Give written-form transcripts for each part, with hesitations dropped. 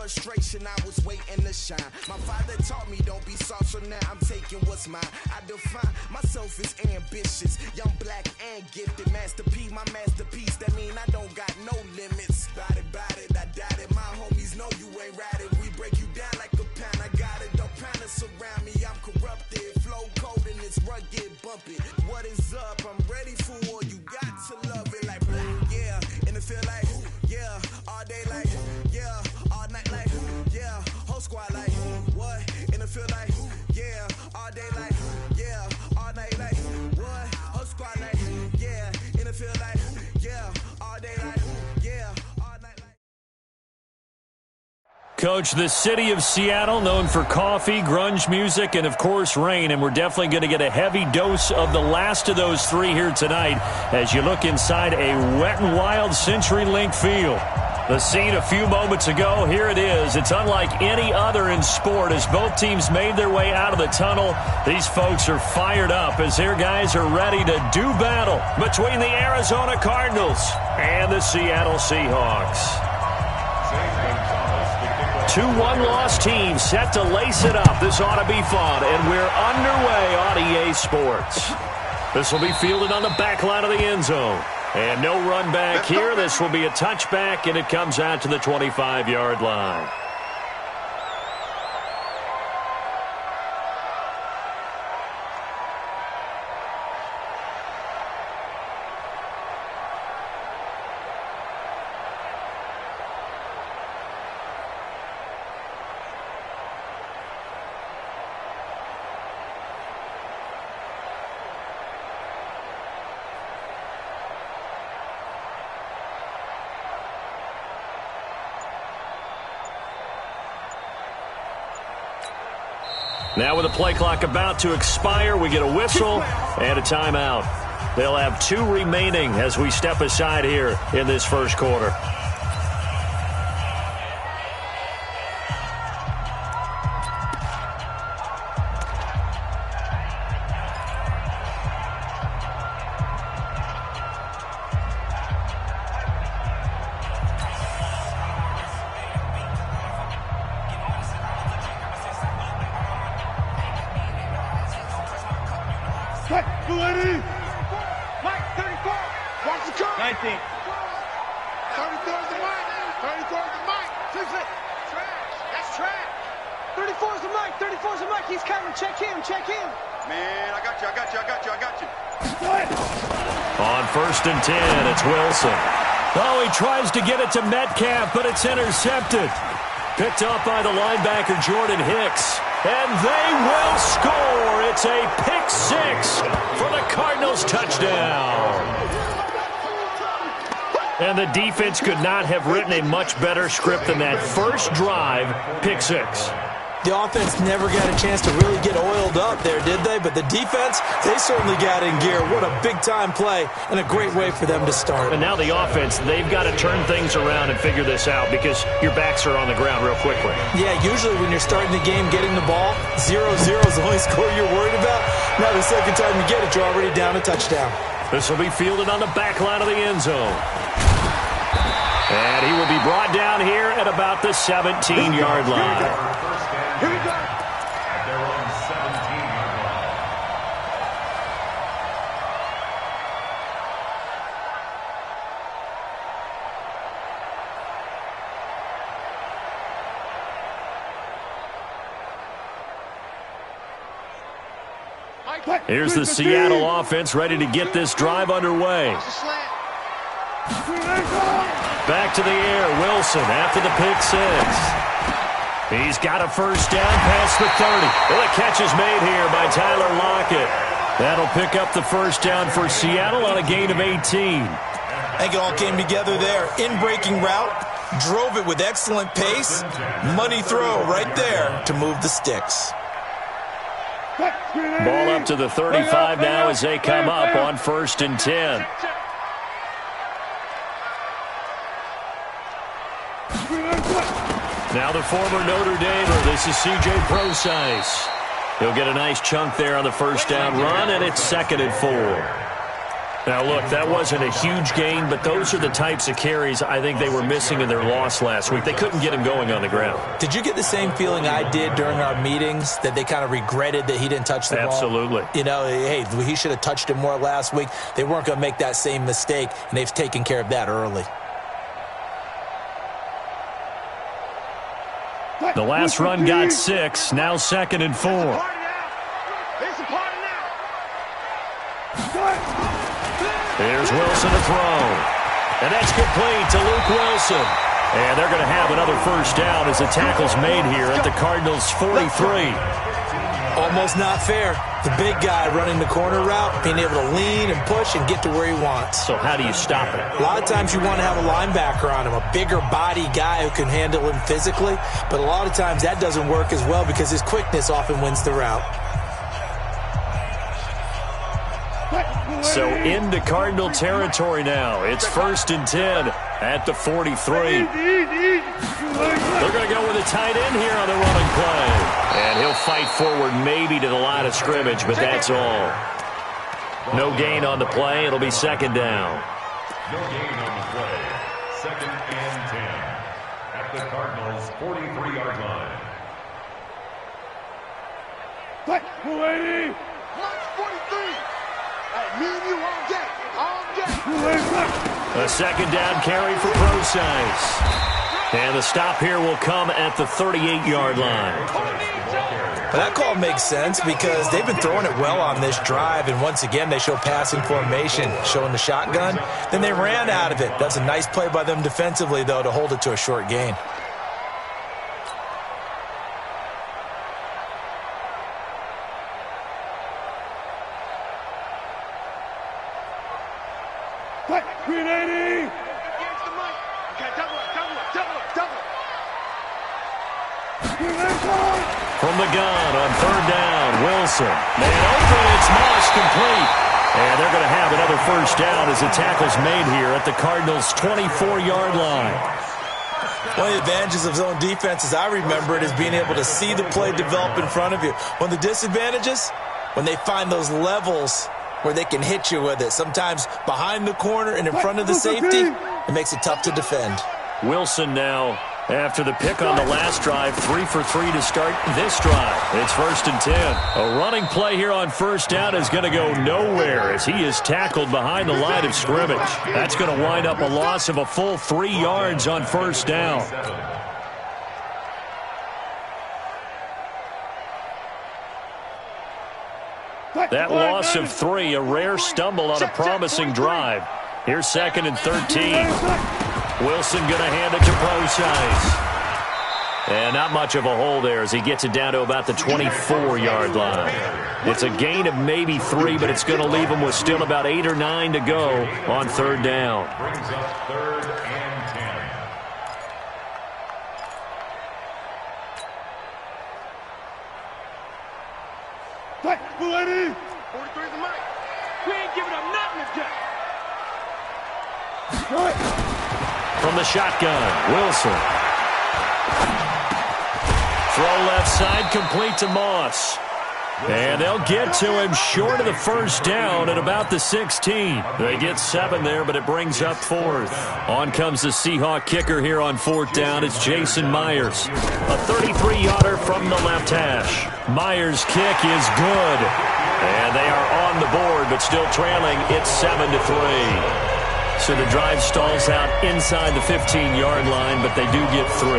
frustration, I was waiting to shine. My father taught me don't be soft, so now I'm taking what's mine. I define myself as ambitious, young, black, and gifted. Master P, my masterpiece, that mean I don't got no limits. Bout it, I doubt it. My homies know you ain't ratted. We break you down like a pound, I got it. Don't panic surround me, I'm corrupted. Flow cold and it's rugged, bumpy. What is up? I'm ready for war. You got to love it like black, yeah. And it feel like, yeah. All day like, yeah. All night like, yeah. Whole squad like, what? And it feel like, yeah. All day like, yeah. All night like, what? Whole squad like, yeah. And it feel like, yeah. All day like, yeah. All night like. Coach, the city of Seattle, known for coffee, grunge music, and, of course, rain. And we're definitely going to get a heavy dose of the last of those three here tonight as you look inside a wet and wild CenturyLink field. The scene a few moments ago, here it is. It's unlike any other in sport as both teams made their way out of the tunnel. These folks are fired up as their guys are ready to do battle between the Arizona Cardinals and the Seattle Seahawks. Two one-loss teams set to lace it up. This ought to be fun, and we're underway on EA Sports. This will be fielded on the back line of the end zone. And no run back here. This will be a touchback, and it comes out to the 25-yard line. Now with the play clock about to expire, we get a whistle and a timeout. They'll have two remaining as we step aside here in this first quarter. On first and 10, it's Wilson. Oh, he tries to get it to Metcalf, but it's intercepted. Picked up by the linebacker, Jordan Hicks. And they will score. It's a pick six for the Cardinals touchdown. And the defense could not have written a much better script than that first drive, pick six. The offense never got a chance to really get oiled up there, did they? But the defense, they certainly got in gear. What a big-time play and a great way for them to start. And now the offense, they've got to turn things around and figure this out because your backs are on the ground real quickly. Yeah, usually when you're starting the game, getting the ball, 0-0 is the only score you're worried about. Now the second time you get it, you're already down a touchdown. This will be fielded on the back line of the end zone. And he will be brought down here at about the 17-yard line. Here we go. They're on 17-yard line. Here's the Seattle offense ready to get this drive underway. Back to the air, Wilson after the pick six. He's got a first down past the 30. Well, the catch is made here by Tyler Lockett. That'll pick up the first down for Seattle on a gain of 18. I think it all came together there. In-breaking route, drove it with excellent pace. Money throw right there to move the sticks. Ball up to the 35 now as they come up on first and 10. Now the former Notre Damer, this is C.J. Prosise. He'll get a nice chunk there on the first down run, and it's 2nd and 4. Now, look, that wasn't a huge gain, but those are the types of carries I think they were missing in their loss last week. They couldn't get him going on the ground. Did you get the same feeling I did during our meetings, that they kind of regretted that he didn't touch the ball? Absolutely. You know, hey, he should have touched it more last week. They weren't going to make that same mistake, and they've taken care of that early. The last run got 6, now 2nd and 4. Here's Wilson to throw. And that's complete to Luke Wilson. And they're going to have another first down as the tackle's made here at the Cardinals' 43. Almost not fair. The big guy running the corner route, being able to lean and push and get to where he wants. So how do you stop it? A lot of times you want to have a linebacker on him, a bigger body guy who can handle him physically. But a lot of times that doesn't work as well because his quickness often wins the route. So into Cardinal territory now. It's 1st and 10 at the 43. They're going to go with a tight end here on the running play. And he'll fight forward maybe to the line of scrimmage, but that's all. No gain on the play. It'll be 2nd down. No gain on the play. 2nd and 10 at the Cardinals' 43-yard line. A 2nd down carry for Procise. And the stop here will come at the 38-yard line. Well, that call makes sense because they've been throwing it well on this drive, and once again they show passing formation, showing the shotgun. Then they ran out of it. That's a nice play by them defensively, though, to hold it to a short gain. From the gun on 3rd down, Wilson. Man open, it's Moss, complete. And they're going to have another first down as the tackle's made here at the Cardinals' 24-yard line. One of the advantages of zone defense, as I remember it, is being able to see the play develop in front of you. One of the disadvantages, when they find those levels where they can hit you with it, sometimes behind the corner and in front of the safety, it makes it tough to defend. Wilson now, after the pick on the last drive, 3 for 3 to start this drive. It's 1st and 10. A running play here on 1st down is going to go nowhere as he is tackled behind the line of scrimmage. That's going to wind up a loss of a full 3 yards on 1st down. That loss of 3, a rare stumble on a promising drive. Here's 2nd and 13. Wilson going to hand it to Procise. And not much of a hole there as he gets it down to about the 24-yard line. It's a gain of maybe 3, but it's going to leave him with still about 8 or 9 to go on 3rd down. Brings up 3rd and 10. 43's the mic. We ain't giving up nothing today. From the shotgun, Wilson. Throw left side, complete to Moss. And they'll get to him short of the first down at about the 16. They get 7 there, but it brings up 4th. On comes the Seahawk kicker here on 4th down. It's Jason Myers. A 33-yarder from the left hash. Myers' kick is good. And they are on the board, but still trailing. It's 7-3. So the drive stalls out inside the 15-yard line, but they do get 3.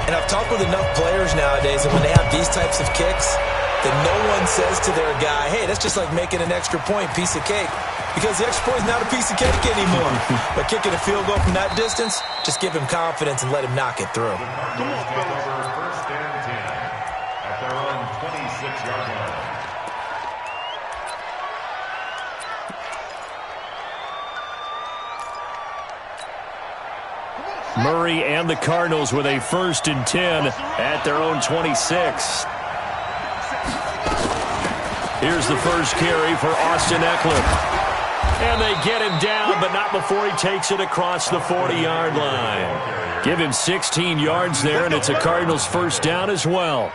And I've talked with enough players nowadays that when they have these types of kicks, that no one says to their guy, hey, that's just like making an extra point, piece of cake. Because the extra point is not a piece of cake anymore. But kicking a field goal from that distance, just give him confidence and let him knock it through. Come on, fellas. 1st and 10 at their own 26-yard line. Murray and the Cardinals with a 1st and 10 at their own 26. Here's the first carry for Austin Eckler. And they get him down, but not before he takes it across the 40-yard line. Give him 16 yards there, and it's a Cardinals 1st down as well.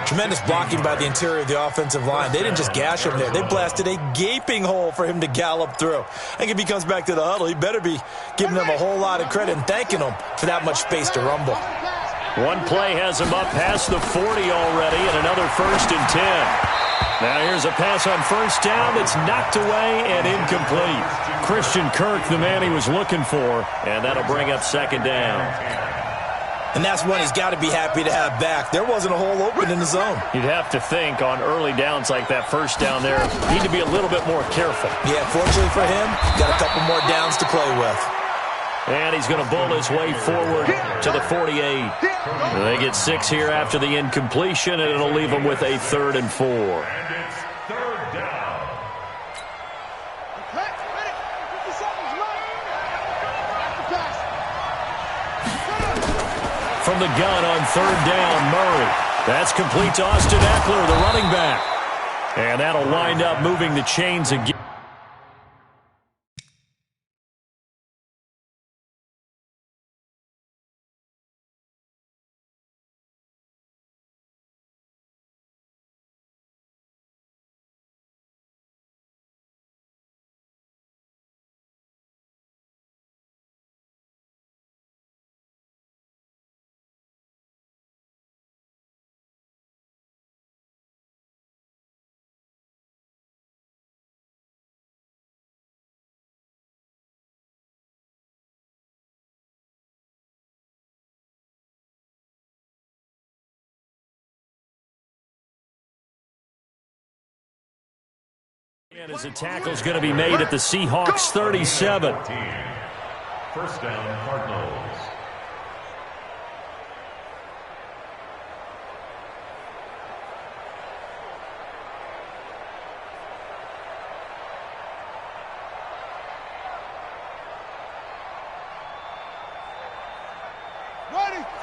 Tremendous blocking by the interior of the offensive line. They didn't just gash him there. They blasted a gaping hole for him to gallop through. I think if he comes back to the huddle, he better be giving them a whole lot of credit and thanking them for that much space to rumble. One play has him up past the 40 already, and another 1st and 10. Now here's a pass on 1st down that's knocked away and incomplete. Christian Kirk, the man he was looking for, and that'll bring up 2nd down. And that's one he's got to be happy to have back. There wasn't a hole open in the zone. You'd have to think on early downs like that 1st down there, need to be a little bit more careful. Yeah, fortunately for him, got a couple more downs to play with. And he's going to bowl his way forward to the 48. They get 6 here after the incompletion, and it'll leave them with a 3rd and 4. And it's 3rd down. From the gun on 3rd down, Murray. That's complete to Austin Eckler, the running back. And that'll wind up moving the chains again. And as a tackle's going to be made at the Seahawks 37. 1st down, Cardinals.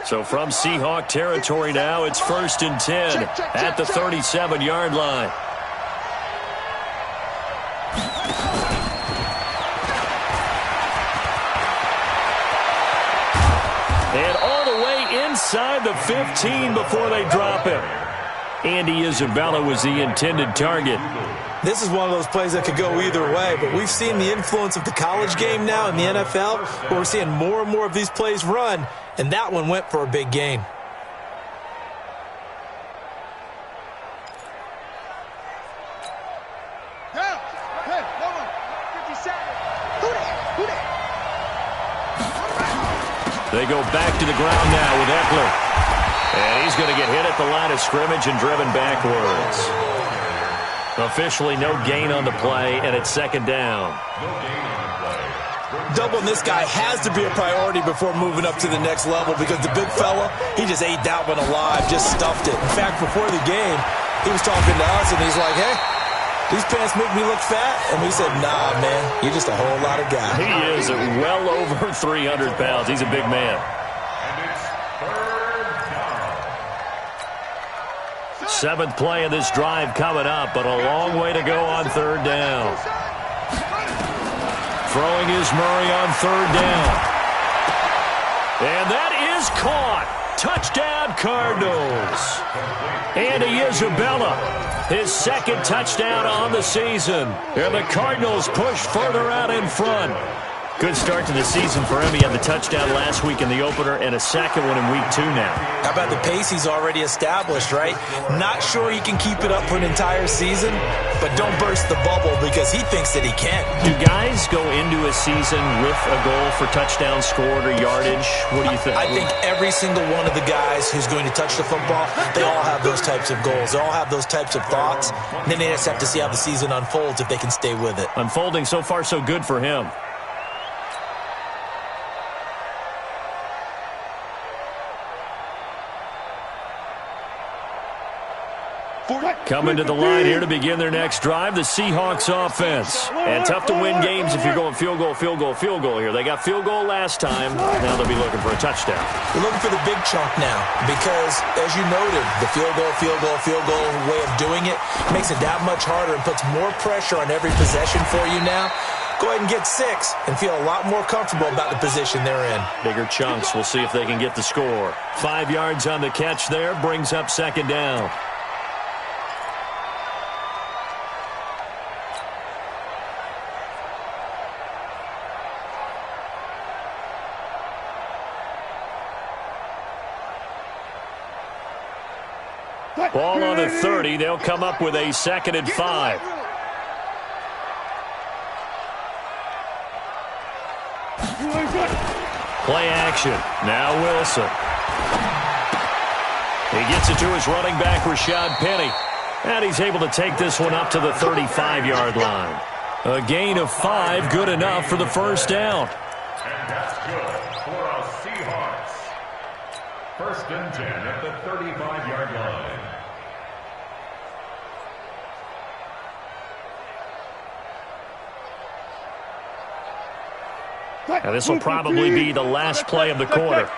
So from Seahawk territory now, it's 1st and 10 at the 37-yard line. And all the way inside the 15 before they drop him. Andy Isabella was the intended target. This is one of those plays that could go either way, but we've seen the influence of the college game now in the NFL, where we're seeing more and more of these plays run, and that one went for a big gain. They go back to the ground now with Eckler. And he's going to get hit at the line of scrimmage and driven backwards. Officially no gain on the play, and it's 2nd down. Doubling this guy has to be a priority before moving up to the next level, because the big fella, he just ate that one alive, just stuffed it. In fact, before the game, he was talking to us, and he's like, hey, these pants make me look fat? And we said, nah, man, you're just a whole lot of guy. He is well over 300 pounds. He's a big man. And it's 3rd down. 7th play of this drive coming up, but a long way to go on 3rd down. Throwing is Murray on 3rd down. And that is caught. Touchdown, Cardinals. Andy Isabella, his 2nd touchdown on the season. And the Cardinals push further out in front. Good start to the season for him. He had the touchdown last week in the opener and a 2nd one in week 2 now. How about the pace he's already established, right? Not sure he can keep it up for an entire season, but don't burst the bubble because he thinks that he can. Do guys go into a season with a goal for touchdown scored or yardage? What do you think? I think every single one of the guys who's going to touch the football, they all have those types of goals. They all have those types of thoughts. And then they just have to see how the season unfolds if they can stay with it. Unfolding so far so good for him. Coming to the line here to begin their next drive, the Seahawks offense. And tough to win games if you're going field goal, field goal, field goal here. They got field goal last time. Now they'll be looking for a touchdown. We're looking for the big chunk now because, as you noted, the field goal way of doing it makes it that much harder and puts more pressure on every possession for you now. go ahead and get 6 and feel a lot more comfortable about the position they're in. Bigger chunks. We'll see if they can get the score. 5 yards on the catch there. Brings up second down. Ball on the 30. They'll come up with a 2nd and 5. Play action. Now Wilson. He gets it to his running back, Rashad Penny. And he's able to take this one up to the 35-yard line. A gain of 5, good enough for the first down. And that's good for our Seahawks. 1st and 10 at the 35-yard line. Now this will probably be the last play of the quarter.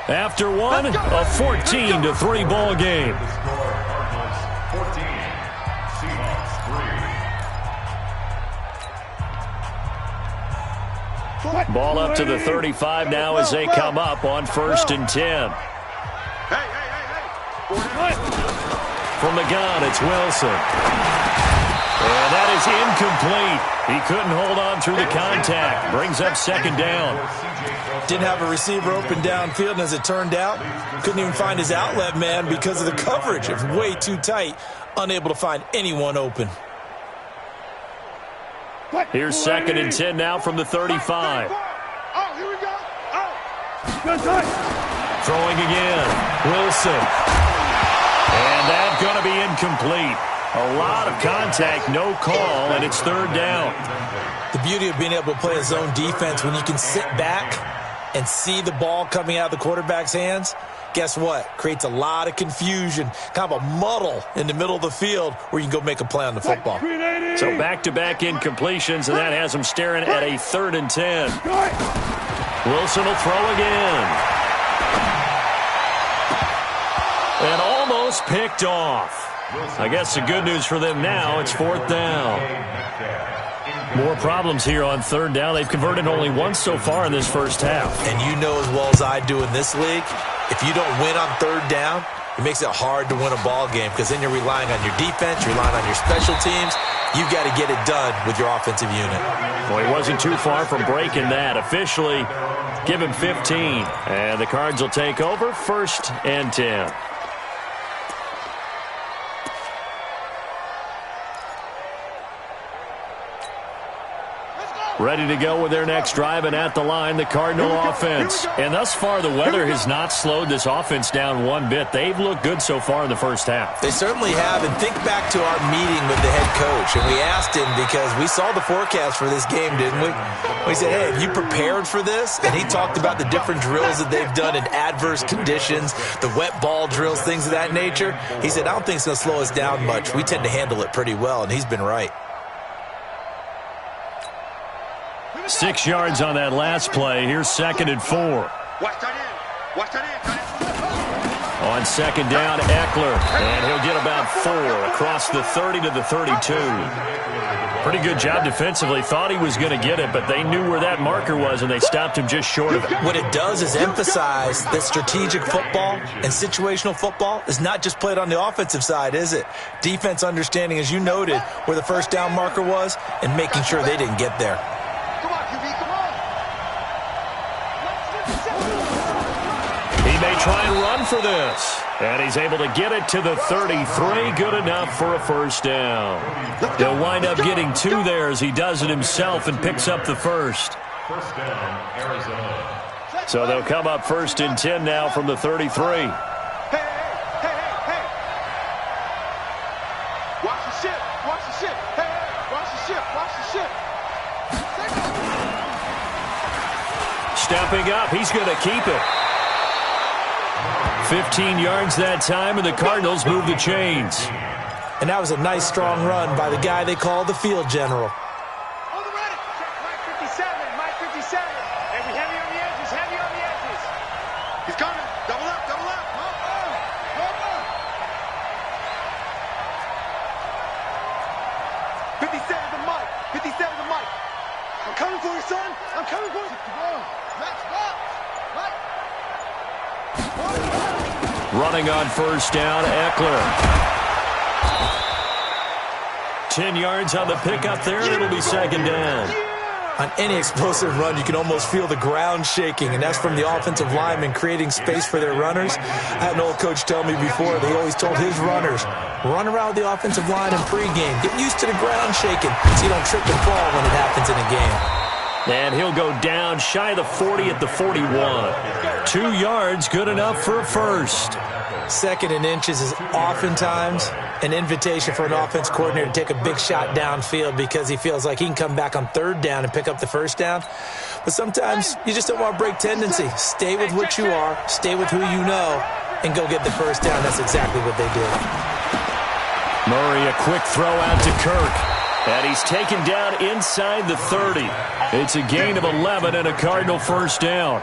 After one, a 14-3 ball game. Cardinals 14, Seahawks 3. Ball up to the 35 now as they come up on 1st and 10. From the gun, it's Wilson. And that is incomplete. He couldn't hold on through the contact. Brings up 2nd down. Didn't have a receiver open downfield, and as it turned out, couldn't even find his outlet man because of the coverage. It was way too tight, unable to find anyone open. Here's 2nd and 10 now from the 35. Throwing again. Wilson. And that's going to be incomplete. A lot of contact, no call, and it's 3rd down. The beauty of being able to play a zone defense when you can sit back and see the ball coming out of the quarterback's hands, guess what? Creates a lot of confusion, kind of a muddle in the middle of the field where you can go make a play on the football. So back-to-back incompletions, and that has them staring at a 3rd and 10. Wilson will throw again. And almost picked off. I guess the good news for them now, it's 4th down. More problems here on 3rd down. They've converted only once so far in this first half. And you know as well as I do in this league, if you don't win on 3rd down, it makes it hard to win a ball game because then you're relying on your defense, you're relying on your special teams. You've got to get it done with your offensive unit. Well, he wasn't too far from breaking that. Officially, give him 15. And the Cards will take over 1st and 10. Ready to go with their next drive, and at the line, the Cardinal offense. And thus far, the weather has not slowed this offense down one bit. They've looked good so far in the first half. They certainly have, and think back to our meeting with the head coach, and we asked him because we saw the forecast for this game, didn't we? We said, hey, have you prepared for this? And he talked about the different drills that they've done in adverse conditions, the wet ball drills, things of that nature. He said, I don't think it's going to slow us down much. We tend to handle it pretty well, and he's been right. 6 yards on that last play. Here's 2nd and 4. On 2nd down, Eckler. And he'll get about 4 across the 30 to the 32. Pretty good job defensively. Thought he was going to get it, but they knew where that marker was, and they stopped him just short of it. What it does is emphasize that strategic football and situational football is not just played on the offensive side, is it? Defense understanding, as you noted, where the first down marker was and making sure they didn't get there. Try and run for this. And he's able to get it to the 33. Good enough for a first down. He'll wind up getting 2 there as he does it himself and picks up the first. First down, Arizona. So they'll come up 1st and 10 now from the 33. Watch the ship. Watch the ship. Watch the ship. Watch the ship. Stepping up. He's going to keep it. 15 yards that time, and the Cardinals move the chains. And that was a nice, strong run by the guy they call the field general. On the ready. Mike 57. Mike 57. Heavy on the edges. Heavy on the edges. He's coming. Double up. Double up. I'm coming, boys. Running on first down, Eckler. 10 yards on the pickup there, and it'll be second down. On any explosive run, you can almost feel the ground shaking, and that's from the offensive linemen creating space for their runners. I had an old coach tell me before, they always told his runners, run around the offensive line in pregame. Get used to the ground shaking so you don't trip and fall when it happens in a game. And he'll go down shy of the 40 at the 41. 2 yards, good enough for a first. Second and inches is oftentimes an invitation for an offense coordinator to take a big shot downfield because he feels like he can come back on third down and pick up the first down. But sometimes you just don't want to break tendency. Stay with what you are, stay with who you know, and go get the first down. That's exactly what they did. Murray, a quick throw out to Kirk. And he's taken down inside the 30. It's a gain of 11 and a Cardinal first down.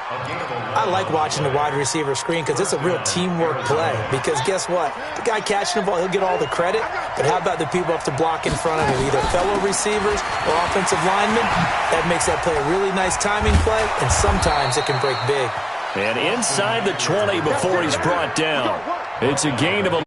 I like watching the wide receiver screen because it's a real teamwork play. Because guess what? The guy catching the ball, he'll get all the credit. But how about the people up to block in front of him, either fellow receivers or offensive linemen? That makes that play a really nice timing play, and sometimes it can break big. And inside the 20 before he's brought down. It's a gain of 11.